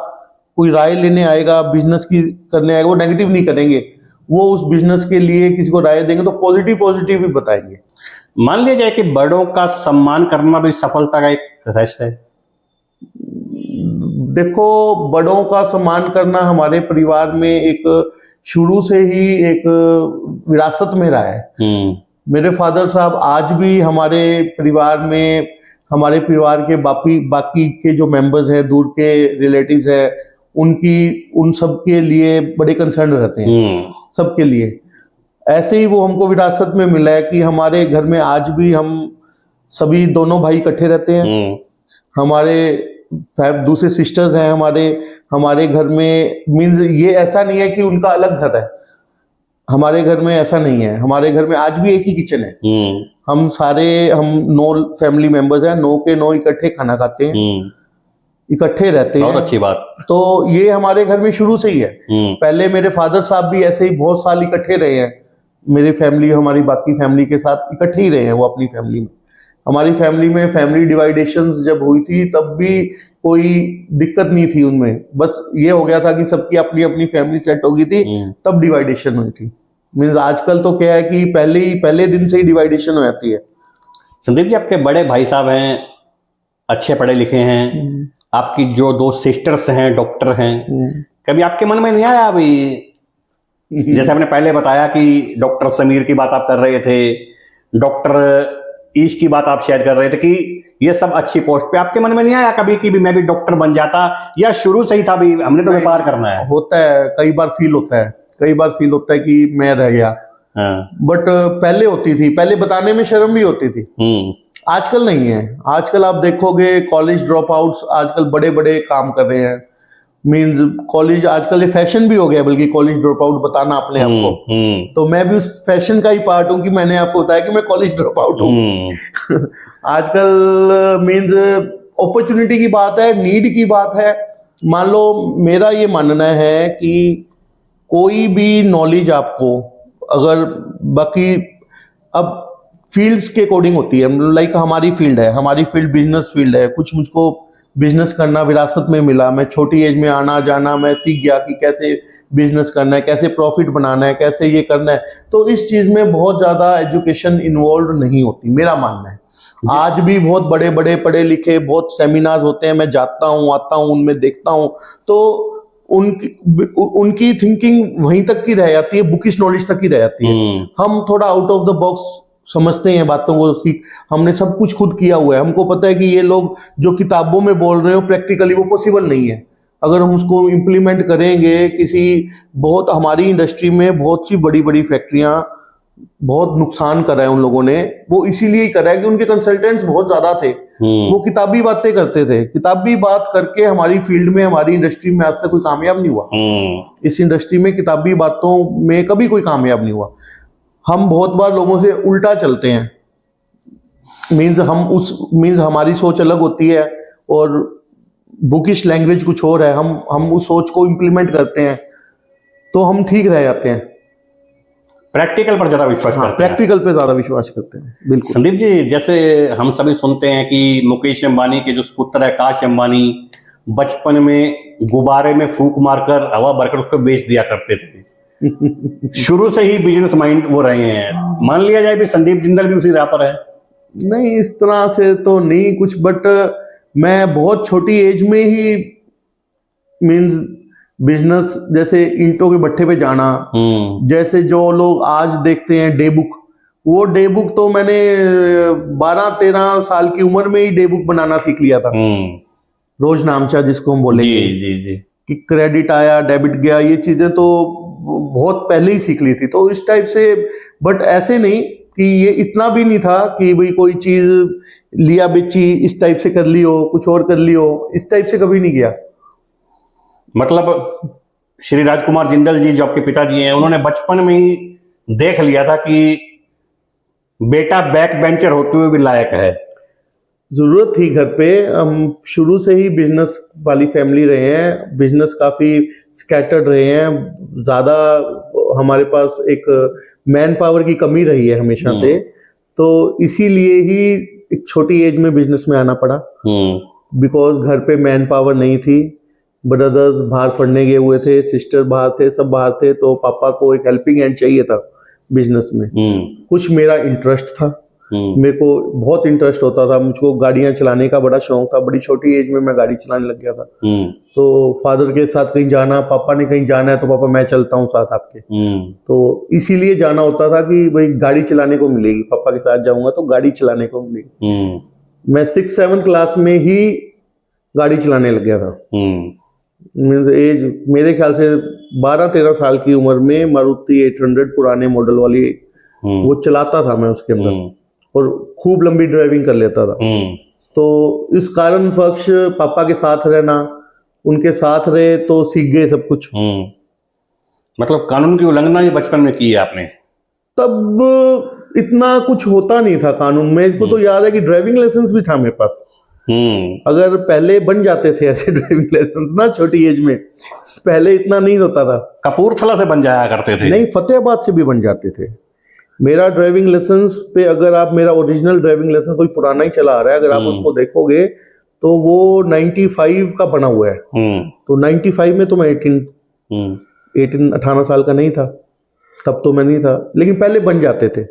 कोई राय लेने आएगा, बिजनेस की करने आएगा, वो नेगेटिव नहीं करेंगे, वो उस बिजनेस के लिए किसी को राय देंगे तो पॉजिटिव पॉजिटिव ही बताएंगे। मान लिया जाए कि बड़ों का सम्मान करना भी सफलता का एक रहस्य है। देखो, बड़ों का सम्मान करना हमारे परिवार में एक शुरू से ही एक विरासत में रहा है। मेरे फादर साहब आज भी हमारे परिवार में, हमारे परिवार के बाकी के जो मेंबर्स हैं, दूर के रिलेटिव्स हैं, उन सब के लिए बड़े कंसर्न रहते हैं, सबके लिए। ऐसे ही वो हमको विरासत में मिला है कि हमारे घर में आज भी हम सभी दोनों भाई इकट्ठे रहते हैं। हमारे दूसरे सिस्टर्स हैं हमारे घर में, मीन्स ये ऐसा नहीं है कि उनका अलग घर है, हमारे घर में ऐसा नहीं है। हमारे घर में आज भी एक ही किचन है। हम 9 फैमिली मेंबर्स हैं, 9 के 9 इकट्ठे खाना खाते हैं, इकट्ठे रहते हैं। बहुत अच्छी बात। तो ये हमारे घर में शुरू से ही है। पहले मेरे फादर साहब भी ऐसे ही बहुत साल इकट्ठे रहे हैं, मेरी फैमिली हमारी बाकी फैमिली के साथ इकट्ठे ही रहे हैं वो अपनी फैमिली में। हमारी फैमिली में फैमिली डिवाइडेशंस जब हुई थी तब भी कोई दिक्कत नहीं थी उनमें, बस ये हो गया था कि सबकी अपनी अपनी फैमिली सेट हो गई थी, तब डिवाइडेशन हुई थी। मीन्स आजकल तो क्या है कि पहले दिन से ही डिवाइडेशन हो जाती है। संदीप जी, आपके बड़े भाई साहब हैं, अच्छे पढ़े लिखे हैं, आपकी जो 2 सिस्टर्स हैं डॉक्टर हैं, कभी आपके मन में नहीं आया अभी, जैसे आपने पहले बताया कि डॉक्टर समीर की बात आप कर रहे थे, डॉक्टर ईश की बात आप शेयर कर रहे थे कि ये सब अच्छी पोस्ट पे, आपके मन में नहीं आया कभी कि भी मैं भी डॉक्टर बन जाता, या शुरू से ही था भी हमने तो व्यापार करना है? होता है, कई बार फील होता है कि मैं रह गया। बट पहले होती थी, पहले बताने में शर्म भी होती थी। आजकल नहीं है। आजकल आप देखोगे कॉलेज ड्रॉप आउट्स आजकल बड़े बड़े काम कर रहे हैं। मीन्स कॉलेज आजकल ये फैशन भी हो गया, बल्कि कॉलेज ड्रॉप आउट बताना अपने आप को। तो मैं भी उस फैशन का ही पार्ट हूँ कि मैंने आपको बताया कि मैं कॉलेज ड्रॉप आउट हूँ। आजकल मीन्स अपॉर्चुनिटी की बात है, नीड की बात है। मान लो मेरा ये मानना है कि कोई भी नॉलेज आपको अगर बाकी अब फील्ड्स के अकॉर्डिंग होती है, लाइक हमारी फील्ड बिजनेस फील्ड है। कुछ मुझको बिजनेस करना विरासत में मिला, मैं छोटी एज में आना जाना मैं सीख गया कि कैसे बिजनेस करना है, कैसे प्रॉफिट बनाना है, कैसे ये करना है। तो इस चीज में बहुत ज्यादा एजुकेशन इन्वॉल्व नहीं होती, मेरा मानना है। आज भी बहुत बड़े बड़े पढ़े लिखे बहुत सेमिनार्स होते हैं, मैं जाता हूँ आता हूँ, उनमें देखता हूँ, तो उनकी थिंकिंग वहीं तक की रह जाती है, बुकिश नॉलेज तक की रह जाती है। हम थोड़ा आउट ऑफ द बॉक्स समझते हैं बातों को, हमने सब कुछ खुद किया हुआ है। हमको पता है कि ये लोग जो किताबों में बोल रहे हो प्रैक्टिकली वो पॉसिबल नहीं है। अगर हम उसको इम्प्लीमेंट करेंगे बहुत हमारी इंडस्ट्री में बहुत सी बड़ी बड़ी फैक्ट्रियां बहुत नुकसान करा है उन लोगों ने, वो इसीलिए ही करा है कि उनके कंसल्टेंट्स बहुत ज्यादा थे। वो किताबी बातें करते थे, किताबी बात करके हमारी फील्ड में हमारी इंडस्ट्री में आज तक कोई कामयाब नहीं हुआ। इस इंडस्ट्री में किताबी बातों में कभी कोई कामयाब नहीं हुआ। हम बहुत बार लोगों से उल्टा चलते हैं। मीन्स हमारी सोच अलग होती है और बुकिश लैंग्वेज कुछ और है। हम उस सोच को इम्प्लीमेंट करते हैं तो हम ठीक रह जाते हैं। प्रैक्टिकल पर ज्यादा विश्वास करते हैं। प्रैक्टिकल पे ज्यादा विश्वास करते हैं, बिल्कुल। संदीप जी, जैसे हम सभी सुनते हैं कि मुकेश अंबानी के जो पुत्र है आकाश अंबानी बचपन में गुब्बारे में फूंक मारकर हवा भरकर उसको बेच दिया करते थे। शुरू से ही बिजनेस माइंड वो रहे हैं। मान लिया जाए भी संदीप जिंदल भी उसी राह पर है? नहीं, इस तरह से तो नहीं कुछ, बट मैं बहुत छोटी एज में ही मीन्स बिजनेस जैसे ईंटों के भट्ठे पे जाना, जैसे जो लोग आज देखते हैं डे बुक, वो डे बुक तो मैंने 12-13 साल की उम्र में ही डे बुक बनाना सीख लिया था। रोज नामचा जिसको हम बोलेंगे, जी कि क्रेडिट आया डेबिट गया, ये चीजें तो बहुत पहले ही सीख ली थी। तो इस टाइप से, बट ऐसे नहीं कि ये इतना भी नहीं था कि भाई कोई चीज लिया बेची इस टाइप से कर ली हो, कुछ और कर ली हो, इस टाइप से कभी नहीं किया। मतलब श्री राजकुमार जिंदल जी जो आपके पिताजी हैं, उन्होंने बचपन में ही देख लिया था कि बेटा बैक बेंचर होते हुए भी लायक है। जरूरत थी घर पे, हम शुरू से ही बिजनेस वाली फैमिली रहे हैं, बिजनेस काफी स्कैटर्ड रहे हैं, ज्यादा हमारे पास एक मैन पावर की कमी रही है हमेशा से, तो इसीलिए ही एक छोटी एज में बिजनेस में आना पड़ा, बिकॉज घर पे मैन पावर नहीं थी। ब्रदर्स बाहर पढ़ने गए हुए थे, सिस्टर बाहर थे, सब बाहर थे, तो पापा को एक हेल्पिंग हैंड चाहिए था बिजनेस में। कुछ मेरा इंटरेस्ट था, मेरे को बहुत इंटरेस्ट होता था, मुझको गाड़ियां चलाने का बड़ा शौक था, बड़ी छोटी एज में मैं गाड़ी चलाने लग गया था। तो फादर के साथ कहीं जाना, पापा ने कहीं जाना है तो पापा मैं चलता हूँ साथ आपके, तो इसीलिए जाना होता था कि भाई गाड़ी चलाने को मिलेगी, पापा के साथ जाऊंगा तो गाड़ी चलाने को मिलेगी। मैं 6-7 क्लास में ही गाड़ी चलाने लग गया था। एज मेरे ख्याल से 12-13 साल की उम्र में मारुति 800 पुराने मॉडल वाली वो चलाता था मैं उसके अंदर, और खूब लंबी ड्राइविंग कर लेता था। तो इस कारण पक्ष पापा के साथ रहना, उनके साथ रहे तो सीख गए सब कुछ। मतलब कानून की उल्लंघना ये बचपन में की है आपने? तब इतना कुछ होता नहीं था कानून में, इसको तो याद है कि ड्राइविंग लाइसेंस भी था मेरे पास। अगर पहले बन जाते थे ऐसे ड्राइविंग लाइसेंस ना छोटी एज में, पहले इतना नहीं होता था। कपूरथला से बन जाया करते थे? नहीं, फतेहाबाद से भी बन जाते थे। मेरा ड्राइविंग लाइसेंस पे, अगर आप मेरा ओरिजिनल ड्राइविंग लाइसेंस कोई पुराना ही चला आ रहा है, अगर आप उसको देखोगे तो वो 95 का बना हुआ है। तो 95 में तो मैं 18 साल का नहीं था, तब तो मैं नहीं था, लेकिन पहले बन जाते थे।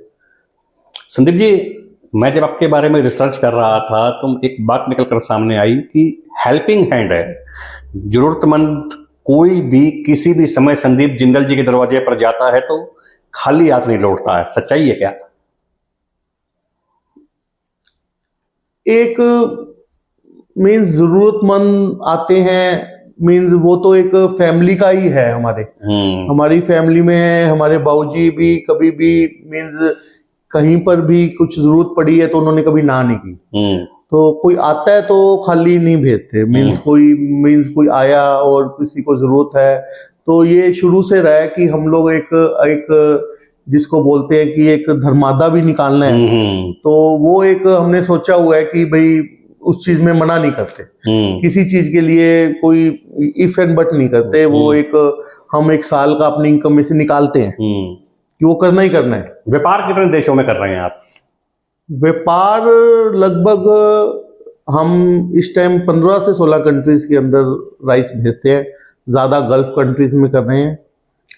संदीप जी, मैं जब आपके बारे में रिसर्च कर रहा था तो एक बात निकल कर सामने आई कि हेल्पिंग हैंड है, जरूरतमंद कोई भी किसी भी समय संदीप जिंदल जी के दरवाजे पर जाता है तो खाली हाथ नहीं लौटता है। सच्चाई है क्या? एक मीन्स जरूरतमंद आते हैं, मीन्स वो तो एक फैमिली का ही है हमारी फैमिली में। हमारे बाबूजी भी कभी भी मीन्स कहीं पर भी कुछ जरूरत पड़ी है तो उन्होंने कभी ना नहीं की। तो कोई आता है तो खाली नहीं भेजते, मीन्स कोई आया और किसी को जरूरत है, तो ये शुरू से रहा है कि हम लोग एक जिसको बोलते हैं कि एक धर्मादा भी निकालना है, तो वो एक हमने सोचा हुआ है कि भाई उस चीज में मना नहीं करते, किसी चीज के लिए कोई इफ एंड बट नहीं करते, वो हम एक साल का अपनी इनकम में से निकालते हैं कि वो करना ही करना है। व्यापार कितने देशों में कर रहे हैं आप? व्यापार लगभग हम इस टाइम 15 से 16 कंट्रीज के अंदर राइस भेजते हैं, ज्यादा गल्फ कंट्रीज में कर रहे हैं,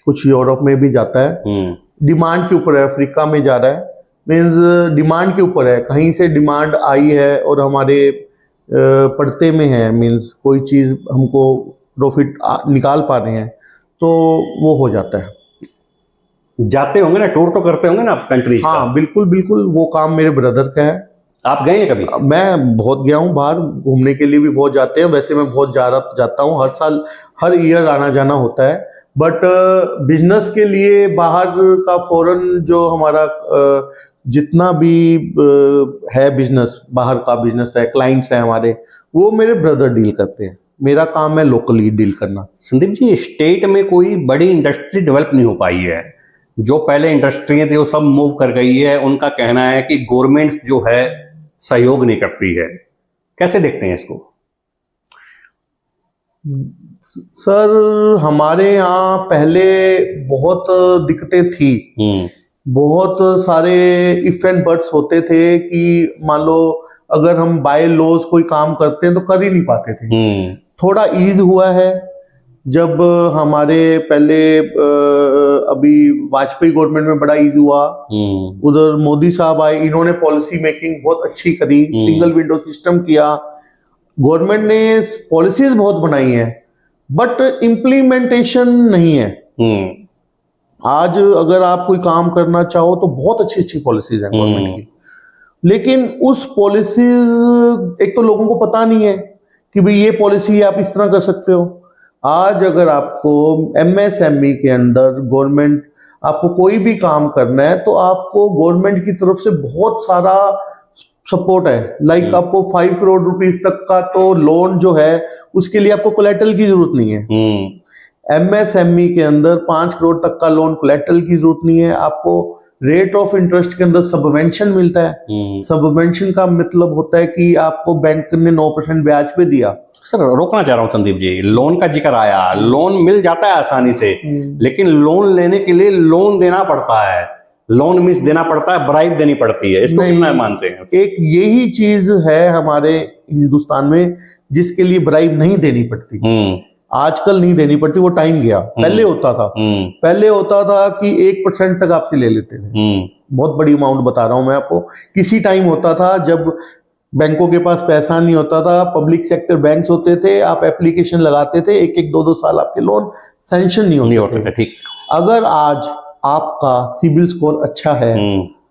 कुछ यूरोप में भी जाता है। डिमांड के ऊपर है, अफ्रीका में जा रहा है, मीन्स डिमांड के ऊपर है, कहीं से डिमांड आई है और हमारे पड़ते में है, मीन्स कोई चीज हमको प्रॉफिट निकाल पा रहे हैं तो वो हो जाता है। जाते होंगे ना, टूर तो करते होंगे ना आप कंट्रीज का? हाँ बिल्कुल, वो काम मेरे ब्रदर का है। आप गए हैं कभी? मैं बहुत गया हूँ बाहर, घूमने के लिए भी बहुत जाते हैं, वैसे मैं बहुत जाता हूँ, हर साल हर ईयर आना जाना होता है, बट बिजनेस के लिए बाहर का फॉरेन जो हमारा जितना भी है बिजनेस, बाहर का बिजनेस है, क्लाइंट्स हैं हमारे, वो मेरे ब्रदर डील करते हैं, मेरा काम है लोकली डील करना। संदीप जी, स्टेट में कोई बड़ी इंडस्ट्री डेवलप नहीं हो पाई है, जो पहले इंडस्ट्री थी वो सब मूव कर गई है। उनका कहना है कि गवर्नमेंट जो है सहयोग नहीं करती है, कैसे देखते हैं इसको? सर हमारे यहाँ पहले बहुत दिक्कतें थी, बहुत सारे इफ एंड बट्स होते थे कि मान लो अगर हम बाय लॉज कोई काम करते हैं तो कर ही नहीं पाते थे। थोड़ा ईज हुआ है जब हमारे पहले अभी वाजपेयी गवर्नमेंट में बड़ा ईज हुआ, उधर मोदी साहब आए, इन्होंने पॉलिसी मेकिंग बहुत अच्छी करी, सिंगल विंडो सिस्टम किया, गवर्नमेंट ने पॉलिसीज बहुत बनाई हैं, बट इम्प्लीमेंटेशन नहीं है। आज अगर आप कोई काम करना चाहो तो बहुत अच्छी अच्छी पॉलिसीज हैं गवर्नमेंट की, लेकिन उस पॉलिसीज एक तो लोगों को पता नहीं है कि भाई ये पॉलिसी आप इस तरह कर सकते हो। आज अगर आपको एमएसएमई के अंदर गवर्नमेंट आपको कोई भी काम करना है तो आपको गवर्नमेंट की तरफ से बहुत सारा सपोर्ट है। लाइक आपको 5 करोड़ रुपीस तक का तो लोन जो है उसके लिए आपको कोलेटरल की जरूरत नहीं है। एमएसएमई के अंदर 5 करोड़ तक का लोन कोलेटरल की जरूरत नहीं है। आपको रेट ऑफ इंटरेस्ट के अंदर सबवेंशन मिलता है। सबवेंशन का मतलब होता है कि आपको बैंक ने 9% ब्याज पे दिया। सर रोकना चाह रहा हूँ संदीप जी, लोन का जिक्र आया, लोन मिल जाता है आसानी से, लेकिन लोन लेने के लिए लोन देना पड़ता है, लोन मिस देना पड़ता है, ब्राइब देनी पड़ती है। इसको कितना मानते हैं? एक यही चीज है हमारे हिंदुस्तान में जिसके लिए ब्राइब नहीं देनी पड़ती। आजकल नहीं देनी पड़ती, वो टाइम गया। पहले होता था, पहले होता था कि 1% तक आपसे ले लेते थे। बहुत बड़ी अमाउंट बता रहा हूं मैं आपको। किसी टाइम होता था जब बैंकों के पास पैसा नहीं होता था, पब्लिक सेक्टर बैंक्स होते थे, आप एप्लीकेशन लगाते थे, 1-1, 2-2 साल आपके लोन सैंक्शन नहीं होते थे। ठीक। अगर आज आपका सिबिल स्कोर अच्छा है,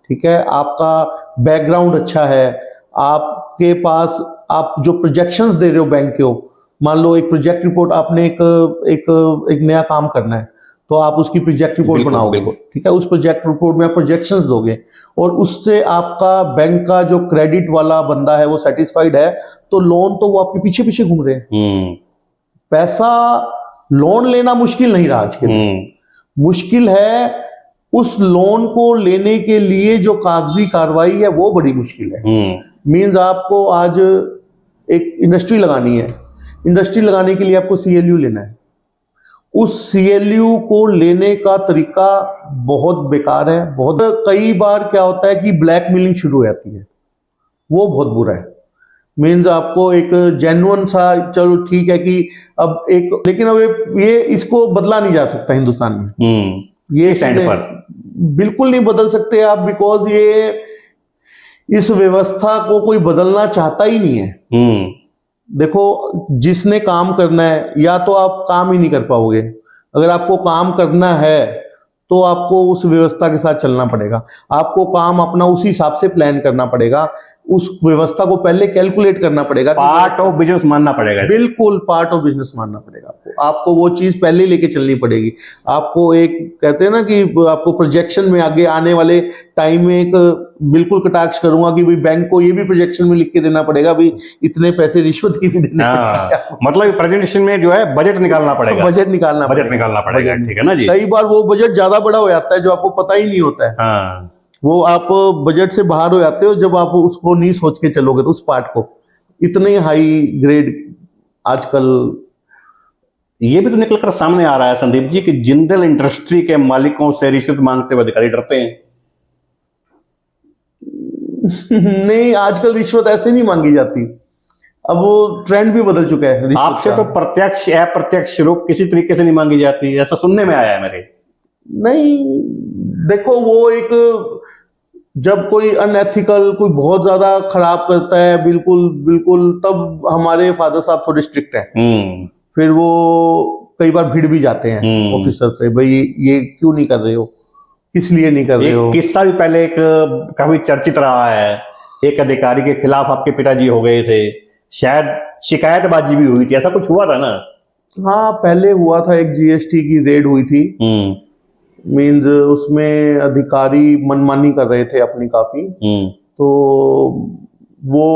ठीक है, आपका बैकग्राउंड अच्छा है, आपके पास आप जो प्रोजेक्शंस दे रहे हो बैंक को, मान लो एक प्रोजेक्ट रिपोर्ट आपने एक नया काम करना है तो आप उसकी प्रोजेक्ट रिपोर्ट बनाओगे, ठीक है, उस प्रोजेक्ट रिपोर्ट में आप प्रोजेक्शंस दोगे और उससे आपका बैंक का जो क्रेडिट वाला बंदा है वो सेटिस्फाइड है, तो लोन तो वो आपके पीछे पीछे घूम रहे हैं। पैसा लोन लेना मुश्किल नहीं रहा आज के दिन। मुश्किल है उस लोन को लेने के लिए जो कागजी कार्रवाई है वो बड़ी मुश्किल है। मींस आपको आज एक इंडस्ट्री लगानी है, इंडस्ट्री लगाने के लिए आपको सीएलयू लेना है। उस सीएलयू को लेने का तरीका बहुत बेकार है। बहुत कई बार क्या होता है कि ब्लैकमेलिंग शुरू हो जाती है, वो बहुत बुरा है। मीन्स आपको एक जेन्युइन सा, चलो ठीक है कि अब एक, लेकिन अब ये इसको बदला नहीं जा सकता हिंदुस्तान में। ये सेंड पर बिल्कुल नहीं बदल सकते आप, बिकॉज ये इस व्यवस्था को कोई बदलना चाहता ही नहीं है। देखो, जिसने काम करना है या तो आप काम ही नहीं कर पाओगे। अगर आपको काम करना है तो आपको उस व्यवस्था के साथ चलना पड़ेगा, आपको काम अपना उसी हिसाब से प्लान करना पड़ेगा, उस व्यवस्था को पहले कैलकुलेट करना पड़ेगा। पार्ट ऑफ बिजनेस मानना पड़ेगा, बिल्कुल पार्ट ऑफ बिजनेस मानना पड़ेगा आपको वो चीज पहले लेके चलनी पड़ेगी। आपको एक कहते हैं ना कि आपको प्रोजेक्शन में आगे आने वाले टाइम में एक बिल्कुल कटाक्ष करूंगा कि भाई बैंक को ये भी प्रोजेक्शन में लिख के देना पड़ेगा, भाई इतने पैसे रिश्वत की भी देने पड़ेंगे। मतलब प्रेजेंटेशन में जो है बजट निकालना पड़ेगा, बजट निकालना पड़ेगा। ठीक है ना जी। कई बार वो बजट ज्यादा बड़ा हो जाता है जो आपको पता ही नहीं होता है। वो आप बजट से बाहर हो जाते हो जब आप उसको नहीं सोच के चलोगे तो उस पार्ट को। इतने हाई ग्रेड आजकल ये भी तो निकल कर सामने आ रहा है संदीप जी कि जिंदल इंडस्ट्री के मालिकों से रिश्वत मांगते हुए अधिकारी डरते हैं। नहीं, आजकल रिश्वत ऐसे नहीं मांगी जाती, अब वो ट्रेंड भी बदल चुका है। आपसे तो प्रत्यक्ष अप्रत्यक्ष रूप किसी तरीके से नहीं मांगी जाती, ऐसा सुनने में आया है मेरे। नहीं, देखो वो एक, जब कोई अनएथिकल, कोई बहुत ज्यादा खराब करता है, बिल्कुल बिल्कुल, तब हमारे फादर साहब थोड़े स्ट्रिक्ट हैं। फिर वो कई बार भिड़ भी जाते हैं ऑफिसर से, भाई ये क्यों नहीं कर रहे हो, किस लिए नहीं कर रहे हो। किस्सा भी पहले एक काफी चर्चित रहा है, एक अधिकारी के खिलाफ आपके पिताजी हो गए थे, शायद शिकायतबाजी भी हुई थी, ऐसा कुछ हुआ था ना? हाँ, पहले हुआ था, एक जीएसटी की रेड हुई थी। मीन्स उसमें अधिकारी मनमानी कर रहे थे अपनी काफी, तो वो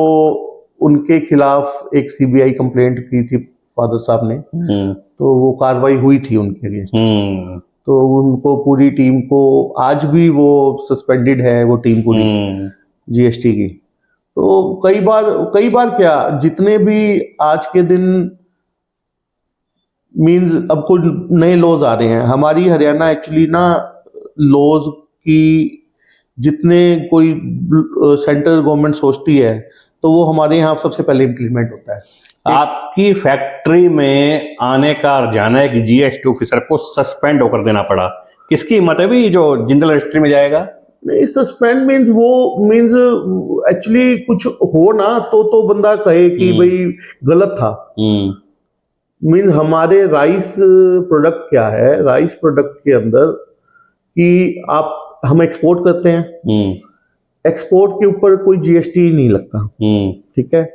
उनके खिलाफ एक सीबीआई कंप्लेंट की थी फादर साहब ने, तो वो कार्रवाई हुई थी उनके अगेंस्ट। तो उनको, पूरी टीम को, आज भी वो सस्पेंडेड है वो टीम पूरी जीएसटी की। तो कई बार क्या, जितने भी आज के दिन मीन्स अब कुछ नए लॉज आ रहे हैं हमारी हरियाणा, एक्चुअली ना लॉज की जितने कोई सेंट्रल गवर्नमेंट सोचती है तो वो हमारे यहाँ सबसे पहले इम्प्लीमेंट होता है। आपकी फैक्ट्री में आने का जाना एक जीएसटी ऑफिसर को सस्पेंड होकर देना पड़ा, किसकी हिम्मत है भी जो जिंदल इंडस्ट्री में जाएगा? नहीं, सस्पेंड मीन्स वो मीन्स एक्चुअली कुछ हो ना तो बंदा कहे कि भाई गलत था। मीन हमारे राइस प्रोडक्ट क्या है, राइस प्रोडक्ट के अंदर कि हम एक्सपोर्ट करते हैं, एक्सपोर्ट के ऊपर कोई जीएसटी नहीं लगता, ठीक है।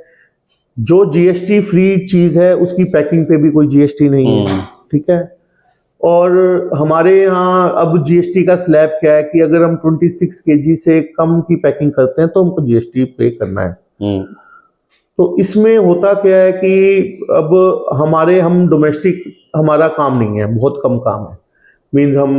जो जीएसटी फ्री चीज है उसकी पैकिंग पे भी कोई जीएसटी नहीं है, ठीक है। और हमारे यहाँ अब जीएसटी का स्लैब क्या है कि अगर हम 26 केजी से कम की पैकिंग करते हैं तो हमको जीएसटी पे करना है। तो इसमें होता क्या है कि अब हम डोमेस्टिक हमारा काम नहीं है, बहुत कम काम है। मीन्स हम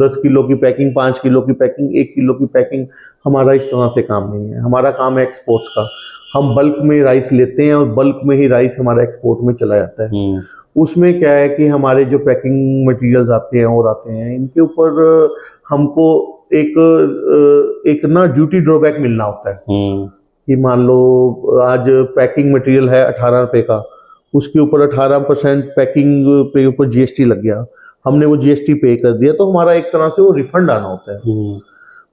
10 किलो की पैकिंग, 5 किलो की पैकिंग, 1 किलो की पैकिंग, हमारा इस तरह से काम नहीं है। हमारा काम है एक्सपोर्ट्स का। हम बल्क में राइस लेते हैं और बल्क में ही राइस हमारा एक्सपोर्ट में चला जाता है। उसमें क्या है कि हमारे जो पैकिंग मटेरियल्स आते हैं और आते हैं, इनके ऊपर हमको एक ना ड्यूटी ड्रॉबैक मिलना होता है कि मान लो आज पैकिंग मटेरियल है 18 रुपए का, उसके ऊपर 18% पैकिंग पे ऊपर जीएसटी लग गया, हमने वो जीएसटी पे कर दिया, तो हमारा एक तरह से वो रिफंड आना होता है।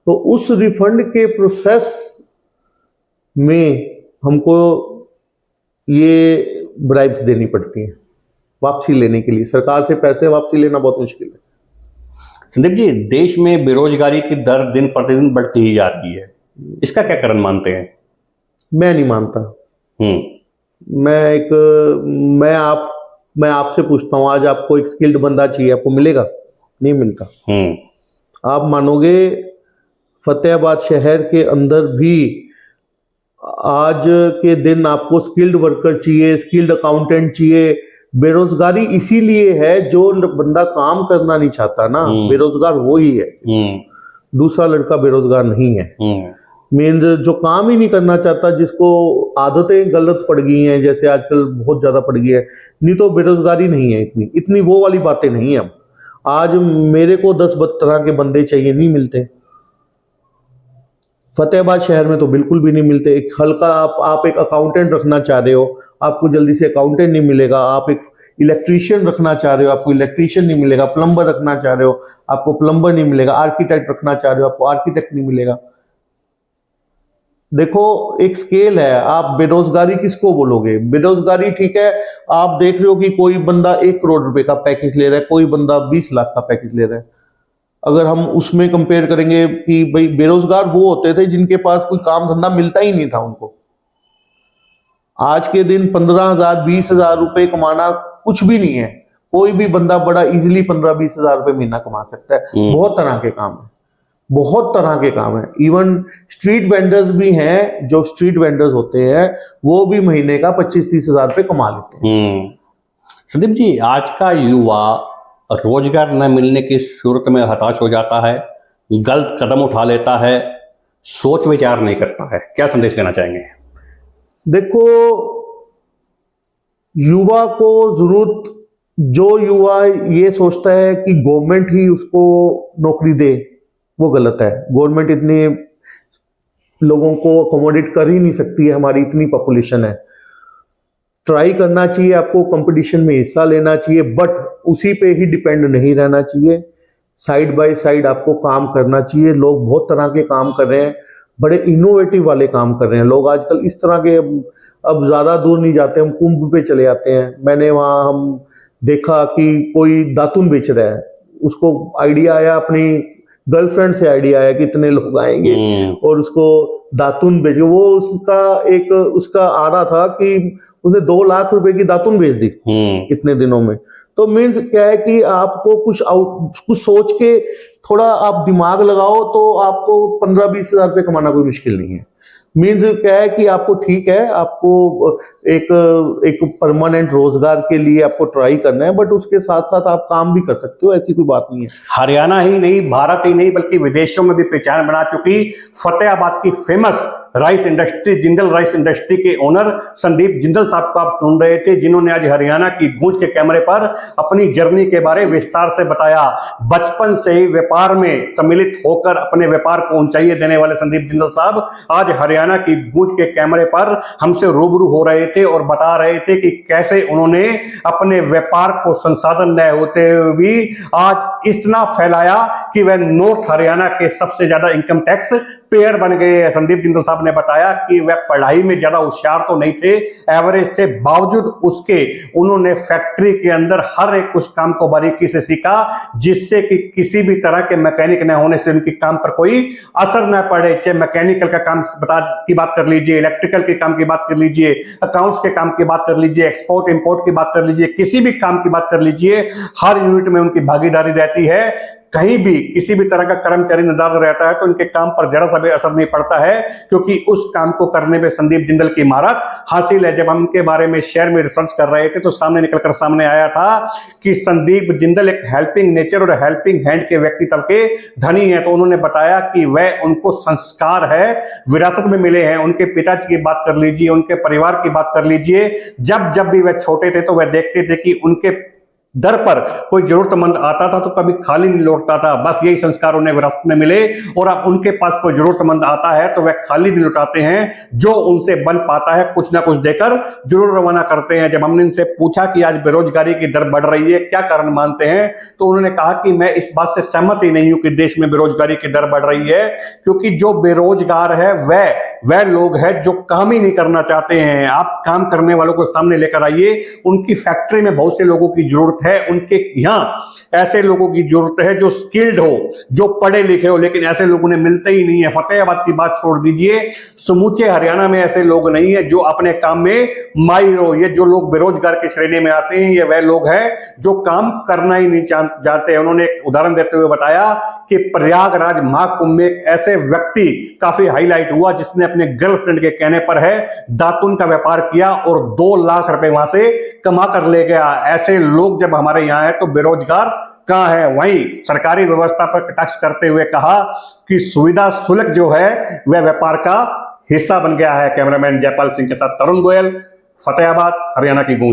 तो उस रिफंड के प्रोसेस में हमको ये ब्राइब्स देनी पड़ती हैं वापसी लेने के लिए। सरकार से पैसे वापसी लेना बहुत मुश्किल है। संदीप जी, देश में बेरोजगारी की दर दिन प्रतिदिन बढ़ती ही जा रही है, इसका क्या कारण मानते हैं? मैं नहीं मानता। मैं आपसे पूछता हूं, आज आपको एक स्किल्ड बंदा चाहिए, आपको मिलेगा? नहीं मिलता। आप मानोगे फतेहाबाद शहर के अंदर भी आज के दिन आपको स्किल्ड वर्कर चाहिए, स्किल्ड अकाउंटेंट चाहिए। बेरोजगारी इसीलिए है, जो बंदा काम करना नहीं चाहता ना, बेरोजगार वो ही है, दूसरा लड़का बेरोजगार नहीं है। मीन जो काम ही नहीं करना चाहता, जिसको आदतें गलत पड़ गई हैं, जैसे आजकल बहुत ज्यादा पड़ गई है, नहीं तो बेरोजगारी नहीं है इतनी वो वाली बातें नहीं है। अब आज मेरे को 10 तरह के बंदे चाहिए, नहीं मिलते। फतेहाबाद शहर में तो बिल्कुल भी नहीं मिलते। एक हल्का आप एक अकाउंटेंट रखना चाह रहे हो, आपको जल्दी से अकाउंटेंट नहीं मिलेगा। आप एक इलेक्ट्रीशियन रखना चाह रहे हो, आपको इलेक्ट्रीशियन नहीं मिलेगा। प्लम्बर रखना चाह रहे हो, आपको प्लम्बर नहीं मिलेगा। आर्किटेक्ट रखना चाह रहे हो, आपको आर्किटेक्ट नहीं मिलेगा। देखो, एक स्केल है। आप बेरोजगारी किसको बोलोगे? बेरोजगारी ठीक है, आप देख रहे हो कि कोई बंदा 1 करोड़ रुपए का पैकेज ले रहा है, कोई बंदा 20 लाख का पैकेज ले रहा है। अगर हम उसमें कंपेयर करेंगे कि भाई बेरोजगार वो होते थे जिनके पास कोई काम धंधा मिलता ही नहीं था उनको। आज के दिन 15,000 20,000 रुपए कमाना कुछ भी नहीं है। कोई भी बंदा बड़ा इजीली 15-20 हजार रुपए महीना कमा सकता है। बहुत तरह के काम है, बहुत तरह के काम है। इवन स्ट्रीट वेंडर्स भी हैं, जो स्ट्रीट वेंडर्स होते हैं वो भी महीने का 25-30 हजार रुपए कमा लेते हैं। संदीप जी, आज का युवा रोजगार न मिलने की सूरत में हताश हो जाता है, गलत कदम उठा लेता है, सोच विचार नहीं करता है, क्या संदेश देना चाहेंगे? देखो, युवा को जरूरत, जो युवा ये सोचता है कि गवर्नमेंट ही उसको नौकरी दे, वो गलत है। गवर्नमेंट इतने लोगों को अकोमोडेट कर ही नहीं सकती है, हमारी इतनी पॉपुलेशन है। ट्राई करना चाहिए, आपको कंपटीशन में हिस्सा लेना चाहिए, बट उसी पे ही डिपेंड नहीं रहना चाहिए। साइड बाय साइड आपको काम करना चाहिए। लोग बहुत तरह के काम कर रहे हैं, बड़े इनोवेटिव वाले काम कर रहे हैं लोग आजकल। इस तरह के, अब ज्यादा दूर नहीं जाते, हम कुंभ पे चले जाते हैं। मैंने वहां हम देखा कि कोई दातुन बेच रहा है, उसको आइडिया आया, अपनी गर्लफ्रेंड से आइडिया आया कि इतने लोग आएंगे और उसको दातुन बेचे। वो उसका आ रहा था कि उसने 2 लाख रुपए की दातुन बेच दी इतने दिनों में। तो मीन्स क्या है कि आपको कुछ सोच के थोड़ा आप दिमाग लगाओ तो आपको 15-20 हजार रुपये कमाना कोई मुश्किल नहीं है। मीन्स क्या है कि आपको, ठीक है, आपको एक परमानेंट रोजगार के लिए आपको ट्राई करना है, बट उसके साथ साथ आप काम भी कर सकते हो, ऐसी कोई बात नहीं है। हरियाणा ही नहीं, भारत ही नहीं, बल्कि विदेशों में भी पहचान बना चुकी फतेहाबाद की famous rice industry, Jindal rice industry के ओनर संदीप जिंदल साहब को आप सुन रहे थे, जिन्होंने आज हरियाणा की गूंज के कैमरे पर अपनी जर्नी के बारे में विस्तार से बताया। बचपन से ही व्यापार में सम्मिलित होकर अपने व्यापार को ऊंचाई देने वाले संदीप जिंदल साहब आज हरियाणा की गूंज के कैमरे पर हमसे रूबरू हो रहे थे और बता रहे थे कि कैसे उन्होंने अपने व्यापार को संसाधन न होते हुए भी आज इतना फैलाया कि वह नॉर्थ हरियाणा के सबसे ज्यादा इनकम टैक्स पेयर बन गए। संदीप जिंदल साहब ने बताया कि वह पढ़ाई में ज्यादा होशियार तो नहीं थे, एवरेज थे, बावजूद उसके उन्होंने फैक्ट्री के अंदर हर एक उस काम को बारीकी से सीखा, जिससे कि किसी भी तरह के मैकेनिक न होने से उनके काम पर कोई असर न पड़े। चाहे मैकेनिकल का काम की बात कर लीजिए, इलेक्ट्रिकल के काम की बात कर लीजिए, अकाउंट्स के काम की बात कर लीजिए, एक्सपोर्ट इंपोर्ट की बात कर लीजिए, किसी भी काम की बात कर लीजिए, हर यूनिट में उनकी भागीदारी रहती है। कहीं भी किसी भी तरह का कर्मचारी निर्धारित रहता है तो उनके काम पर जरा सा भी असर नहीं पड़ता है, क्योंकि उस काम को करने में संदीप जिंदल की महारत हासिल है। जब हम उनके बारे में शहर में रिसर्च कर रहे थे तो निकलकर सामने आया था कि संदीप जिंदल एक हेल्पिंग नेचर और हेल्पिंग हैंड के व्यक्तित्व के धनी है। तो उन्होंने बताया कि वह उनको संस्कार है विरासत में मिले हैं। उनके पिताजी की बात कर लीजिए, उनके परिवार की बात कर लीजिए, जब जब भी वह छोटे थे तो वह देखते थे कि उनके दर पर कोई जरूरतमंद आता था तो कभी खाली नहीं लौटता था। बस यही संस्कार उन्हें विरासत में मिले, और अब उनके पास कोई जरूरतमंद आता है तो वह खाली नहीं लौटाते हैं, जो उनसे बन पाता है कुछ ना कुछ देकर जरूर रवाना करते हैं। जब हमने इनसे पूछा कि आज बेरोजगारी की दर बढ़ रही है, क्या कारण मानते हैं, तो उन्होंने कहा कि मैं इस बात से सहमत ही नहीं हूं कि देश में बेरोजगारी की दर बढ़ रही है, क्योंकि जो बेरोजगार है वह लोग हैं जो काम ही नहीं करना चाहते हैं। आप काम करने वालों को सामने लेकर आइए, उनकी फैक्ट्री में बहुत से लोगों की जरूरत है, उनके यहां ऐसे लोगों की जरूरत है जो स्किल्ड हो, जो पढ़े लिखे हो, लेकिन ऐसे लोग उन्हें मिलते ही नहीं है। फतेहाबाद की बात छोड़ दीजिए, समूचे हरियाणा में ऐसे लोग नहीं है जो अपने काम में माहिर हो। ये जो लोग बेरोजगार की श्रेणी में आते हैं, ये वह लोग हैं जो काम करना ही नहीं जानते। उन्होंने एक उदाहरण देते हुए बताया कि प्रयागराज महाकुंभ में एक ऐसे व्यक्ति काफी हाईलाइट हुआ जिसने अपने गर्लफ्रेंड के कहने पर है दातुन का व्यापार किया और 2 लाख रुपए वहां से कमा कर ले गया। ऐसे लोग जब हमारे यहां है तो बेरोजगार कहां है। वहीं सरकारी व्यवस्था पर कटाक्ष करते हुए कहा कि सुविधा शुल्क जो है वह व्यापार का हिस्सा बन गया है। कैमरामैन जयपाल सिंह के साथ तरुण गोयल, फतेहाबाद, हरियाणा की गूंज।